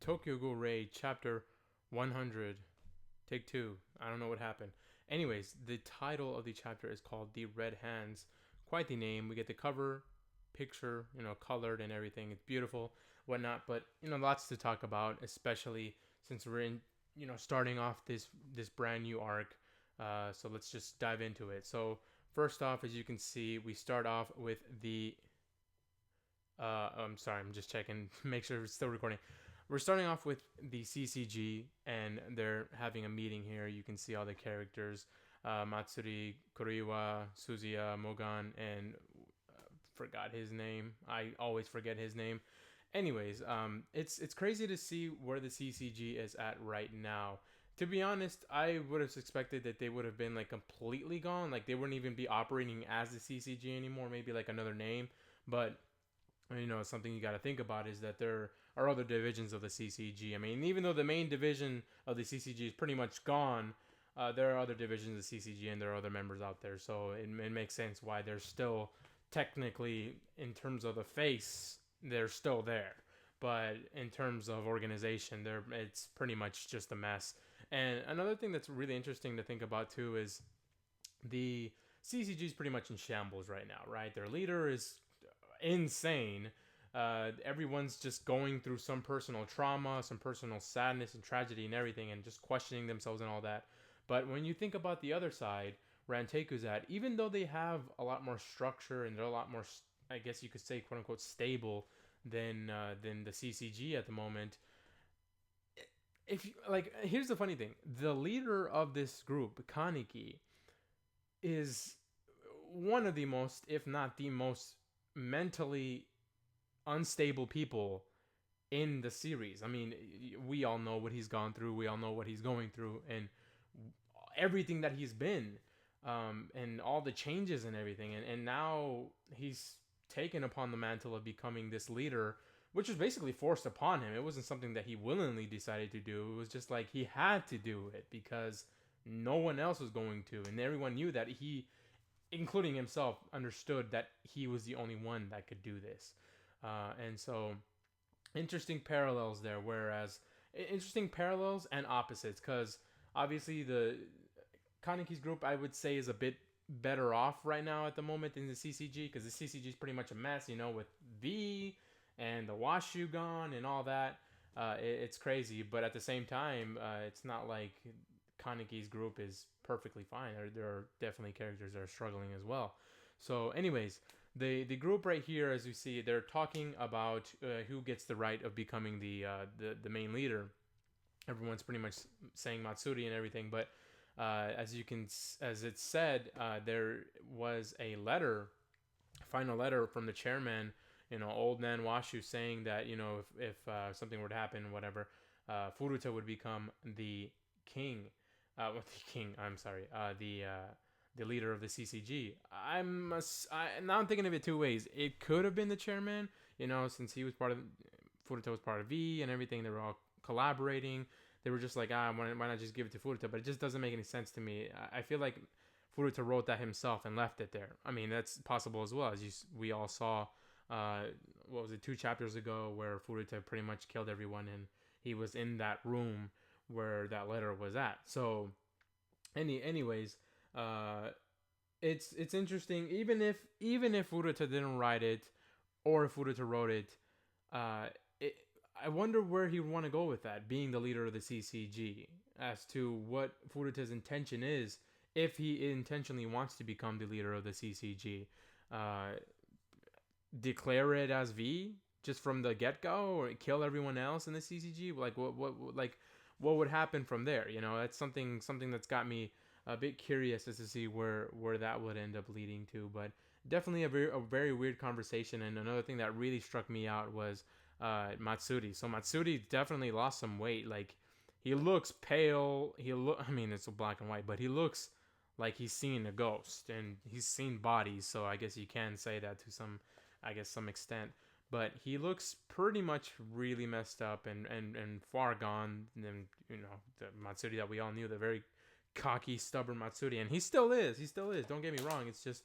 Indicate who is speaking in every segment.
Speaker 1: Tokyo Ghoul Chapter 100, Take 2. I don't know what happened. Anyways, the title of the chapter is called The Red Hands. Quite the name. We get the cover, picture, colored and everything. It's beautiful, whatnot. But, lots to talk about, especially since we're in, starting off this brand new arc. So let's just dive into it. So, first off, as you can see, we start off with the I'm sorry, I'm just checking, make sure it's still recording. We're starting off with the CCG, and they're having a meeting here. You can see all the characters: Matsuri, Kuriwa, Suzuya, Mogan, and forgot his name. I always forget his name. Anyways, it's crazy to see where the CCG is at right now. To be honest, I would have expected that they would have been like completely gone, like they wouldn't even be operating as the CCG anymore. Maybe like another name, but something you got to think about is that there are other divisions of the CCG. I mean, even though the main division of the CCG is pretty much gone, there are other divisions of the CCG and there are other members out there. So it makes sense why they're still technically, in terms of the face, they're still there. But in terms of organization, it's pretty much just a mess. And another thing that's really interesting to think about too is the CCG is pretty much in shambles right now, right? Their leader is insane. Everyone's just going through some personal trauma, some personal sadness and tragedy and everything, and just questioning themselves and all that. But when you think about the other side, Ranteku's at, even though they have a lot more structure and they're a lot more, I guess you could say, quote unquote, stable than the CCG at the moment. If you, like, here's the funny thing: the leader of this group, Kaneki, is one of the most, if not the most, mentally unstable people in the series. I mean, we all know what he's gone through. We all know what he's going through, and everything that he's been, and all the changes and everything. And now he's taken upon the mantle of becoming this leader, which was basically forced upon him. It wasn't something that he willingly decided to do. It was just like he had to do it because no one else was going to, and everyone knew that he, including himself, understood that he was the only one that could do this. And so, interesting parallels there. Whereas, interesting parallels and opposites, because obviously the Kaneki's group, I would say, is a bit better off right now at the moment in the CCG, because the CCG is pretty much a mess, with V and the Washu gone and all that. It's crazy, but at the same time, it's not like Kaneki's group is perfectly fine. There are definitely characters that are struggling as well. So, anyways, the group right here, as you see, they're talking about who gets the right of becoming the main leader. Everyone's pretty much saying Matsuri and everything, but as it's said, there was a final letter from the chairman, old Nan Washu, saying that if something were to happen, whatever, Furuta would become the king. The king. I'm sorry. The leader of the CCG. Now I'm thinking of it two ways. It could have been the chairman, since he was part of Furuta was part of V and everything. They were all collaborating. They were just like, why not just give it to Furuta? But it just doesn't make any sense to me. I feel like Furuta wrote that himself and left it there. I mean, that's possible as well. We all saw, what was it, 2 chapters ago, where Furuta pretty much killed everyone, and he was in that room where that letter was at. So, anyways, it's interesting. Even if Furuta didn't write it, or if Furuta wrote it, I wonder where he would want to go with that, being the leader of the CCG, as to what Furuta's intention is, if he intentionally wants to become the leader of the CCG. Declare it as V just from the get go, or kill everyone else in the CCG? Like what would happen from there? That's something that's got me a bit curious as to see where that would end up leading to. But definitely a very weird conversation. And another thing that really struck me out was Matsuri. So Matsuri definitely lost some weight. Like, he looks pale. I mean, it's black and white, but he looks like he's seen a ghost, and he's seen bodies. So I guess you can say that to some extent. But he looks pretty much really messed up and far gone. And the Matsuri that we all knew, the very cocky, stubborn Matsuri, and he still is. Don't get me wrong. It's just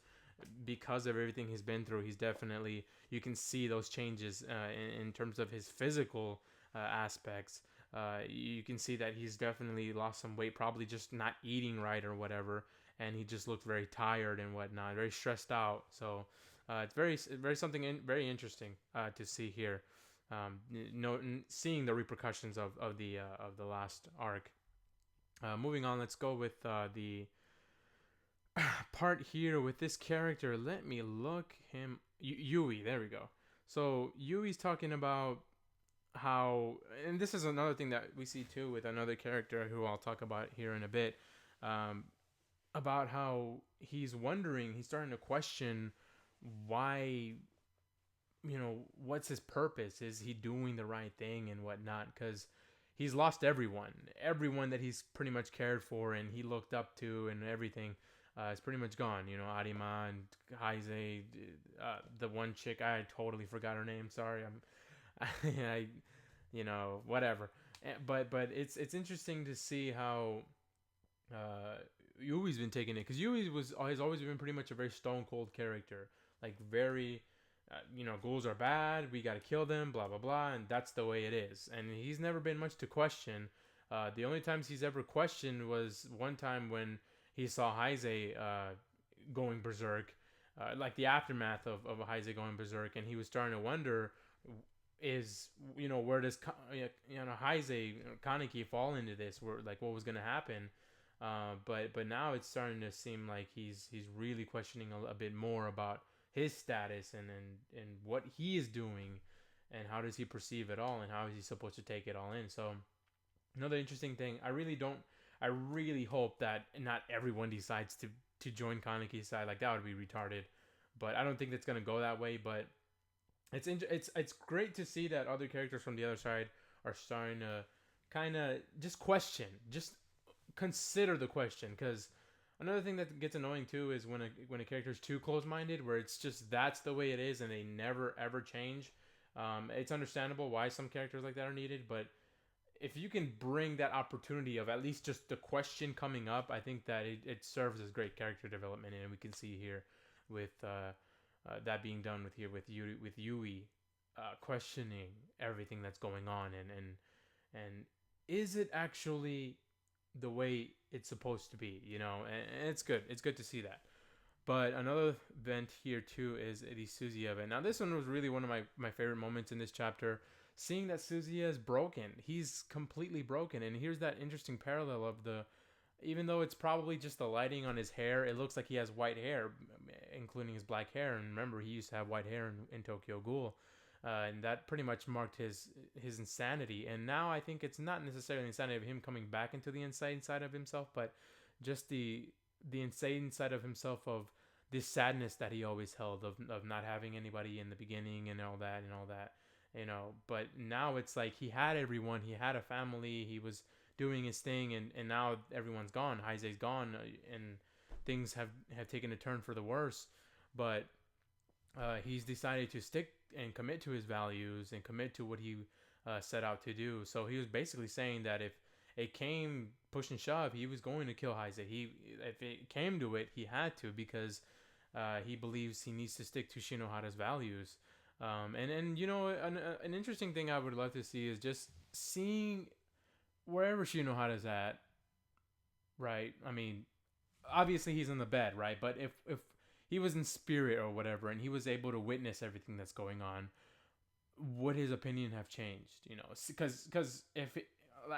Speaker 1: because of everything he's been through, he's definitely, you can see those changes in terms of his physical aspects. You can see that he's definitely lost some weight, probably just not eating right or whatever, and he just looked very tired and whatnot, very stressed out. So it's very something very interesting to see here. Seeing the repercussions of the last arc. Moving on, let's go with the part here with this character. Let me look him. Yui, there we go. So Yui's talking about how, and this is another thing that we see too with another character who I'll talk about here in a bit, about how he's starting to question why, what's his purpose? Is he doing the right thing and whatnot? Because he's lost everyone that he's pretty much cared for and he looked up to and everything. Is pretty much gone. Arima and Heise, the one chick, I totally forgot her name. Sorry, whatever. But it's interesting to see how Yui's been taking it, because Yui has always been pretty much a very stone cold character, like very, ghouls are bad, we gotta kill them, blah blah blah, and that's the way it is. And he's never been much to question. The only times he's ever questioned was one time when he saw Heise going berserk, like the aftermath of Heise going berserk, and he was starting to wonder, where does Heise, Kaneki fall into this? Where, like, what was gonna happen? But now it's starting to seem like he's really questioning a bit more about his status and what he is doing, and how does he perceive it all, and how is he supposed to take it all in. So another interesting thing, I really hope that not everyone decides to join Kaneki's side. Like, that would be retarded. But I don't think that's gonna go that way. But it's great to see that other characters from the other side are starting to kind of just consider the question. Because another thing that gets annoying too is when a character is too close-minded, where it's just that's the way it is and they never ever change. It's understandable why some characters like that are needed, but if you can bring that opportunity of at least just the question coming up, I think that it serves as great character development, and we can see here with that being done with Yui questioning everything that's going on, and is it actually the way it's supposed to be? And it's good. It's good to see that. But another event here too is the Suzuya event. Now this one was really one of my favorite moments in this chapter. Seeing that Suzuya is broken. He's completely broken. And here's that interesting parallel of even though it's probably just the lighting on his hair, it looks like he has white hair, including his black hair. And remember, he used to have white hair in Tokyo Ghoul. And that pretty much marked his insanity. And now I think it's not necessarily insanity of him coming back into the insane side of himself, but just the insane side of himself, of this sadness that he always held of not having anybody in the beginning and all that. But now it's like he had everyone, he had a family, he was doing his thing, and now everyone's gone. Heise's gone, and things have taken a turn for the worse. But he's decided to stick and commit to his values and commit to what he set out to do. So he was basically saying that if it came push and shove, he was going to kill Heise. If it came to it, he had to, because he believes he needs to stick to Shinohara's values. And an interesting thing I would love to see is just seeing wherever Shinohara's at, right? I mean, obviously he's in the bed, right? But if he was in spirit or whatever, and he was able to witness everything that's going on, would his opinion have changed? Because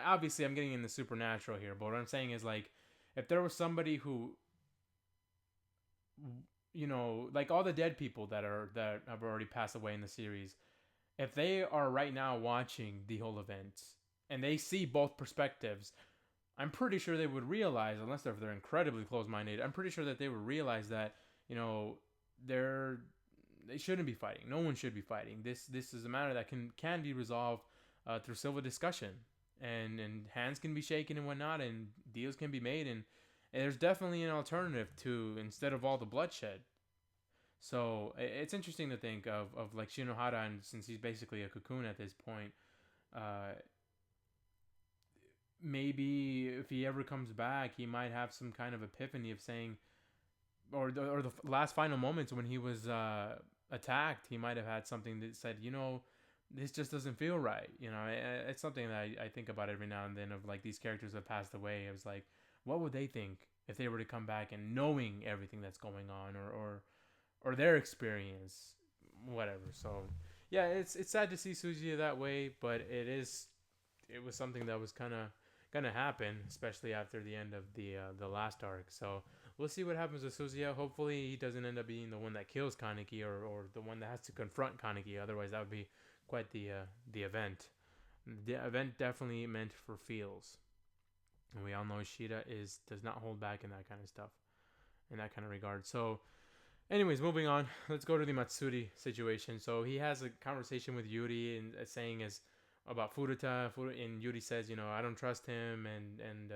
Speaker 1: obviously I'm getting in the supernatural here, but what I'm saying is, like, if there was somebody who, like all the dead people that have already passed away in the series, if they are right now watching the whole event and they see both perspectives, I'm pretty sure they would realize, unless they're incredibly close-minded, I'm pretty sure that they would realize that they shouldn't be fighting. No one should be fighting. This is a matter that can be resolved through civil discussion, and hands can be shaken and whatnot, and deals can be made, and there's definitely an alternative to, instead of all the bloodshed. So it's interesting to think of like Shinohara, and since he's basically a cocoon at this point, maybe if he ever comes back, he might have some kind of epiphany of saying, or the last final moments when he was attacked, he might have had something that said, this just doesn't feel right. It's something that I think about every now and then of like these characters that passed away. I was like, what would they think if they were to come back and knowing everything that's going on, or their experience, whatever. So yeah, it's sad to see Suzuki that way, but it was something that was kind of gonna happen, especially after the end of the last arc. So we'll see what happens with Suzuya. Hopefully, he doesn't end up being the one that kills Kaneki, or the one that has to confront Kaneki. Otherwise, that would be quite the event. The event definitely meant for feels, and we all know Ishida does not hold back in that kind of stuff, in that kind of regard. So, anyways, moving on. Let's go to the Matsuri situation. So he has a conversation with Yuri and saying is about Furuta. And Yuri says, I don't trust him, and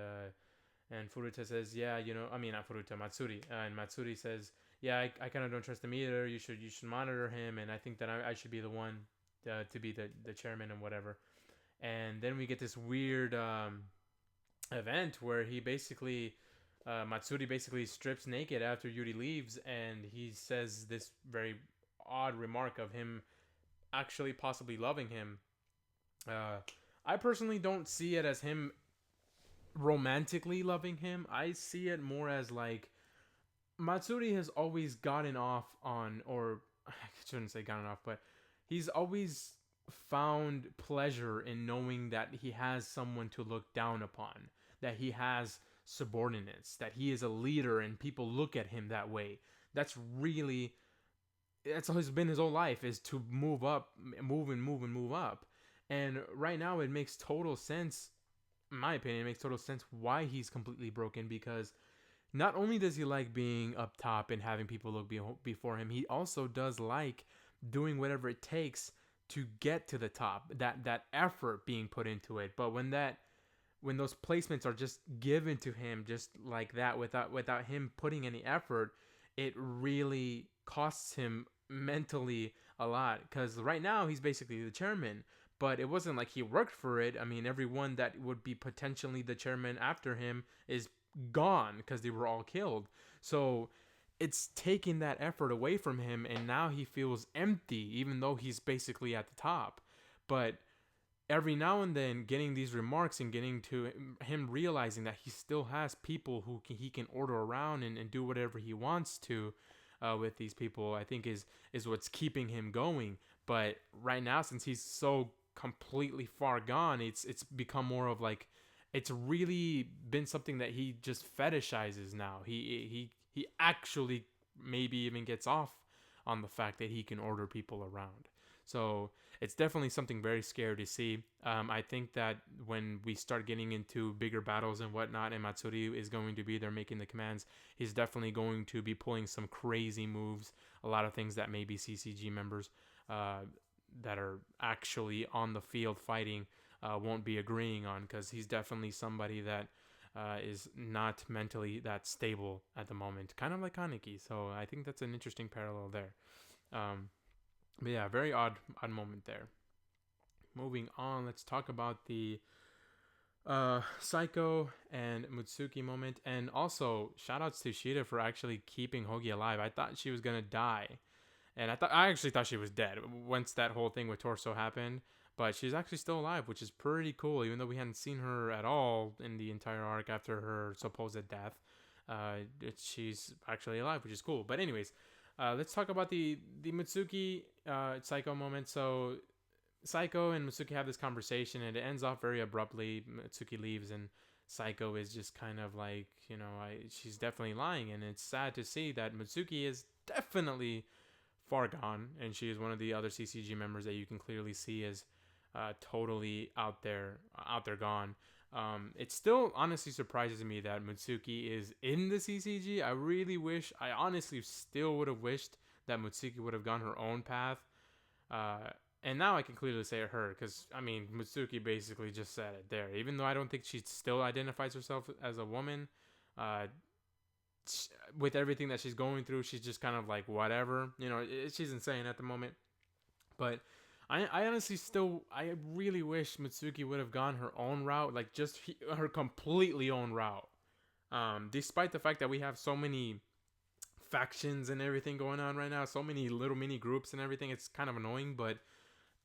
Speaker 1: Furuta says, yeah, I mean not Furuta, Matsuri, and Matsuri says, yeah, I kind of don't trust him either. You should monitor him, and I think that I should be the one to be the chairman and whatever. And then we get this weird event where he basically Matsuri basically strips naked after Yuri leaves, and he says this very odd remark of him actually possibly loving him. I personally don't see it as him romantically loving him. I see it more as like Matsuri has always gotten off on, or I shouldn't say gotten off, but he's always found pleasure in knowing that he has someone to look down upon, that he has subordinates, that he is a leader and people look at him that way. That's always been his whole life, is to move up, move up. And right now it makes total sense, in my opinion, it makes total sense why he's completely broken, because not only does he like being up top and having people look before him, he also does like doing whatever it takes to get to the top, that effort being put into it. But when those placements are just given to him just like that, without him putting any effort, it really costs him mentally a lot. Because right now he's basically the chairman, but it wasn't like he worked for it. I mean, everyone that would be potentially the chairman after him is gone because they were all killed. So it's taking that effort away from him, and now he feels empty, even though he's basically at the top. But every now and then, getting these remarks and getting to him realizing that he still has people who he can order around and do whatever he wants to with these people, I think is what's keeping him going. But right now, since he's so completely far gone, it's become more of like, it's really been something that he just fetishizes now. He actually maybe even gets off on the fact that he can order people around. So it's definitely something very scary to see. I think that when we start getting into bigger battles and whatnot, and Matsuri is going to be there making the commands, he's definitely going to be pulling some crazy moves. A lot of things that maybe CCG members that are actually on the field fighting won't be agreeing on, because he's definitely somebody that is not mentally that stable at the moment, kind of like Kaneki. So I think that's an interesting parallel there. But yeah, very odd moment there. Moving on, let's talk about the Psycho and Mutsuki moment, and also shout outs to Shida for actually keeping Hogi alive. I thought she was gonna die, and I actually thought she was dead once that whole thing with Torso happened. But she's actually still alive, which is pretty cool, even though we hadn't seen her at all in the entire arc after her supposed death. She's actually alive, which is cool. But anyways, let's talk about the Mitsuki Psycho moment. So Psycho and Mitsuki have this conversation, and it ends off very abruptly. Mitsuki leaves, and Psycho is just kind of like, she's definitely lying. And it's sad to see that Mitsuki is definitely far gone, and she is one of the other CCG members that you can clearly see as totally out there gone. It still honestly surprises me that Mutsuki is in the CCG. I honestly still would have wished that Mutsuki would have gone her own path. And now I can clearly say her, because, I mean, Mutsuki basically just said it there. Even though I don't think she still identifies herself as a woman, with everything that she's going through, she's just kind of like, whatever. She's insane at the moment. But I honestly I really wish Mitsuki would have gone her own route, like just her completely own route. Despite the fact that we have so many factions and everything going on right now, so many little mini groups and everything, it's kind of annoying, but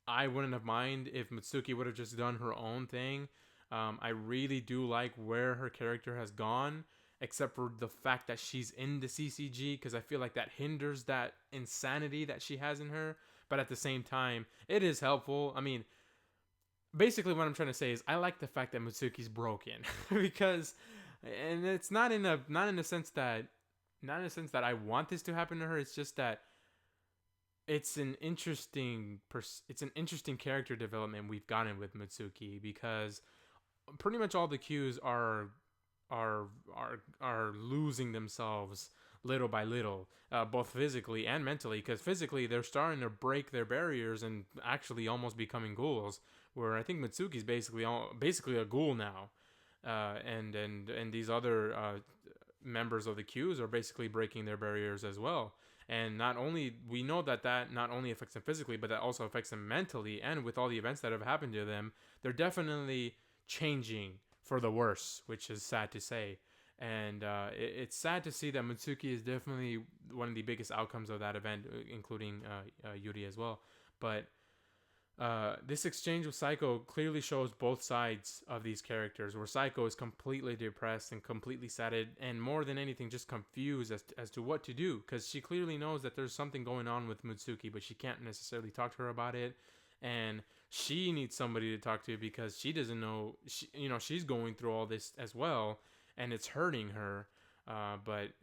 Speaker 1: I wouldn't have mind if Mitsuki would have just done her own thing. I really do like where her character has gone, except for the fact that she's in the CCG, because I feel like that hinders that insanity that she has in her. But at the same time, it is helpful. I mean, basically what I'm trying to say is I like the fact that Mitsuki's broken because, and it's not in a sense that I want this to happen to her. It's just that it's an interesting character development we've gotten with Mitsuki, because pretty much all the Qs are losing themselves little by little, both physically and mentally. Because physically, they're starting to break their barriers and actually almost becoming ghouls. Where I think Mitsuki's basically a ghoul now, and these other members of the Qs are basically breaking their barriers as well. And not only we know that not only affects them physically, but that also affects them mentally. And with all the events that have happened to them, they're definitely changing for the worse, which is sad to say. And it's sad to see that Mitsuki is definitely one of the biggest outcomes of that event, including Yuri as well. But this exchange with Psycho clearly shows both sides of these characters, where Psycho is completely depressed and completely sad, and more than anything just confused as to what to do, because she clearly knows that there's something going on with Mitsuki, but she can't necessarily talk to her about it. And she needs somebody to talk to, because she doesn't know, she's going through all this as well, and it's hurting her. But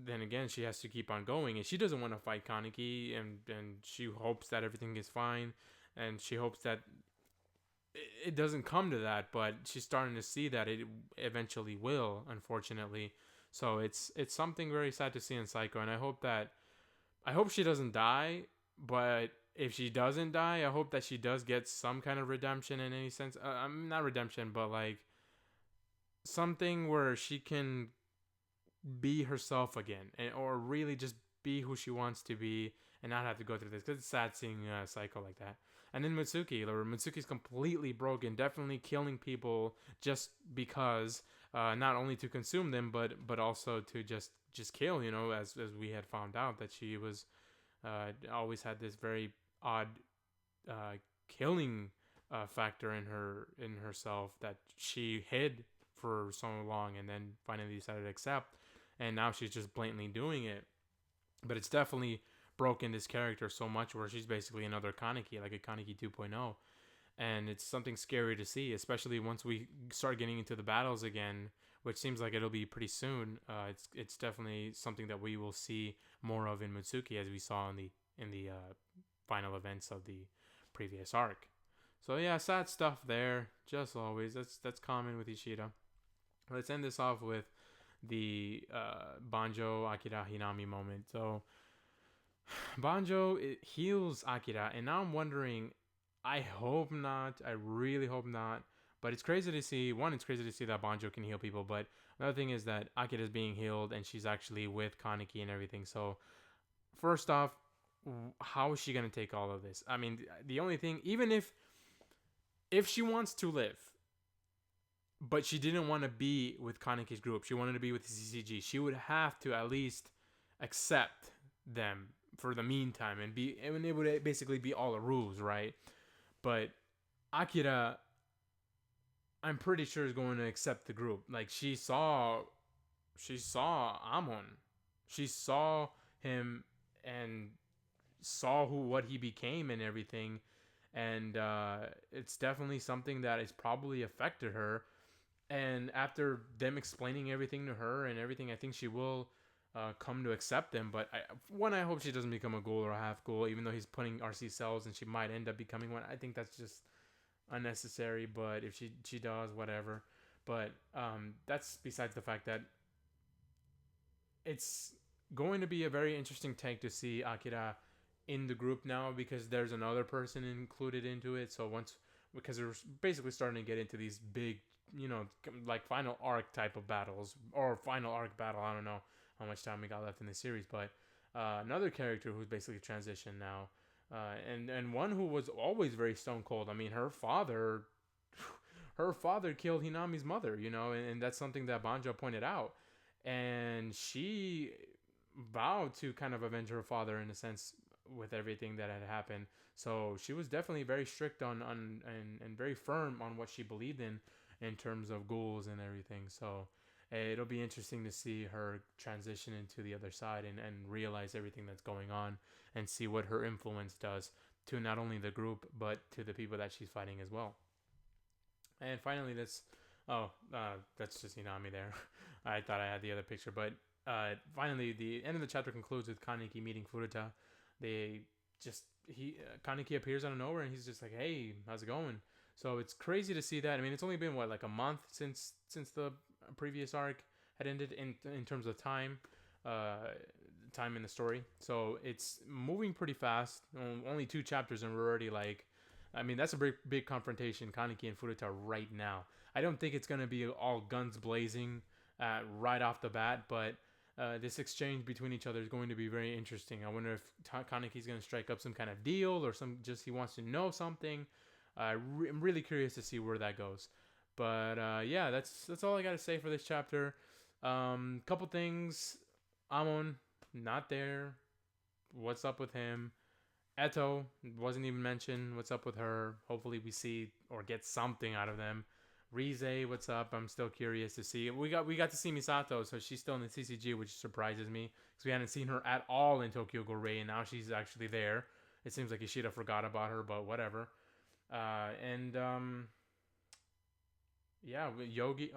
Speaker 1: then again, she has to keep on going, and she doesn't want to fight Kaneki, and she hopes that everything is fine. And she hopes that it doesn't come to that, but she's starting to see that it eventually will, unfortunately. So it's something very sad to see in Psycho, and I hope she doesn't die. But if she doesn't die, I hope that she does get some kind of redemption in any sense. Not redemption, but like something where she can be herself again, or really just be who she wants to be, and not have to go through this. Because it's sad seeing Psycho like that. And then Mitsuki's completely broken, definitely killing people just because, not only to consume them, but also to just kill. As we had found out that she was always had this very odd killing factor in herself that she hid for so long, and then finally decided to accept, and now she's just blatantly doing it. But it's definitely broken this character so much, where she's basically another Kaneki, like a Kaneki 2.0. And it's something scary to see, especially once we start getting into the battles again, which seems like it'll be pretty soon. It's definitely something that we will see more of in Mitsuki, as we saw in the final events of the previous arc. So yeah, sad stuff there, just always. That's common with Ishida. Let's end this off with the Banjo Akira Hinami moment. So Banjo heals Akira, and now I'm wondering, I hope not, I really hope not, but it's crazy to see, it's crazy to see that Banjo can heal people, but another thing is that Akira is being healed, and she's actually with Kaneki and everything. So first off, how is she going to take all of this? I mean, the only thing, even if she wants to live, but she didn't want to be with Kaneki's group, she wanted to be with the CCG, she would have to at least accept them for the meantime, and it would basically be all the rules, right? But Akira, I'm pretty sure, is going to accept the group. Like, she saw Amon, she saw him and saw what he became and everything, and it's definitely something that has probably affected her. And after them explaining everything to her and everything, I think she will come to accept them. But I hope she doesn't become a ghoul or a half ghoul, even though he's putting RC cells and she might end up becoming one. I think that's just unnecessary. But if she does, whatever. But that's besides the fact that it's going to be a very interesting take to see Akira in the group now, because there's another person included into it. So because we're basically starting to get into these big, like final arc type of battles, or final arc battle. I don't know how much time we got left in the series, but another character who's basically transitioned now, and one who was always very stone cold. I mean, her father killed Hinami's mother, and that's something that Banjo pointed out, and she vowed to kind of avenge her father in a sense with everything that had happened. So she was definitely very strict on and very firm on what she believed in terms of ghouls and everything. So it'll be interesting to see her transition into the other side and realize everything that's going on and see what her influence does to not only the group but to the people that she's fighting as well. And finally, that's just Inami there. I thought I had the other picture, but finally, the end of the chapter concludes with Kaneki meeting Furuta. Kaneki appears out of nowhere, and he's just like, "Hey, how's it going?" So it's crazy to see that. I mean, it's only been what, like a month since the previous arc had ended in terms of time in the story. So it's moving pretty fast. Only 2 chapters, and we're already like, I mean, that's a big confrontation, Kaneki and Furuta right now. I don't think it's gonna be all guns blazing right off the bat, but this exchange between each other is going to be very interesting. I wonder if Kaneki's going to strike up some kind of deal or he wants to know something. I'm really curious to see where that goes. But yeah, that's all I got to say for this chapter. Couple things. Amon, not there. What's up with him? Eto wasn't even mentioned. What's up with her? Hopefully we see or get something out of them. Rize, what's up? I'm still curious to see. We got to see Misato, so she's still in the CCG, which surprises me because we hadn't seen her at all in Tokyo Ghoul, and now she's actually there. It seems like Ishida forgot about her, but whatever. Yeah, Yogi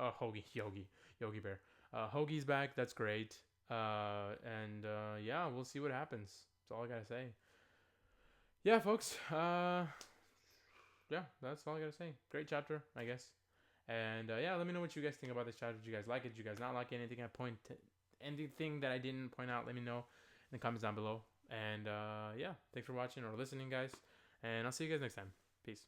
Speaker 1: Bear. Hoagie's back. That's great. Yeah, we'll see what happens. That's all I gotta say. Yeah, folks. Yeah, that's all I gotta say. Great chapter, I guess. And yeah, let me know what you guys think about this chapter. Did you guys like it? Did you guys not like it? Anything that I didn't point out, let me know in the comments down below. And yeah, thanks for watching or listening, guys. And I'll see you guys next time. Peace.